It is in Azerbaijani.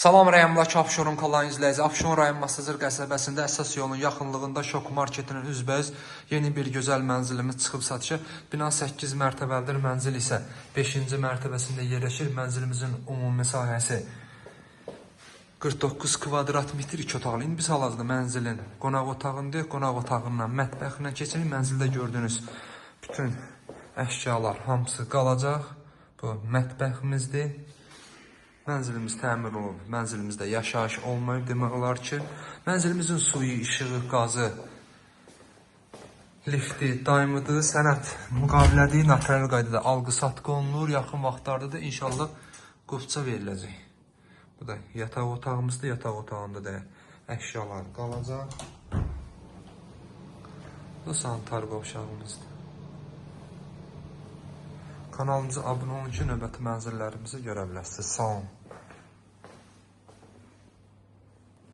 Salam rəyamdakı Abşeron kanalının izləyici. Abşeron rayon Masazır qəsəbəsində əsas yolun yaxınlığında Şok marketinin üzbəüz yeni bir gözəl mənzilimiz çıxıb satışa. Bina 8 mərtəbəlidir, mənzil isə 5-ci mərtəbəsində yerləşir. Mənzilimizin ümumi sahəsi 49 kvadrat metr 2 otaqlı. İndi biz hal-hazırda mənzilin qonaq otağında, qonaq otağından mətbəxinə keçirik. Mənzildə gördüyünüz bütün əşyalar hamısı qalacaq. Bu mətbəximizdir. Mənzilimiz təmir olunub, mənzilimizdə yaşayış olmayıb demək olar ki, mənzilimizin suyu, işığı, qazı, lifti, daimidir, sənəd müqavilədir, notarial qaydada alqı-satqı olunur, yaxın vaxtlarda da inşallah qovça veriləcək. Bu da yataq otağımızdır, yataq otağında da əşyalar qalacaq. Bu sanitar qovşağımızdır. Kanalımıza abunə olun ki, növbəti mənzillərimizi görə biləsiniz. Sağ olun.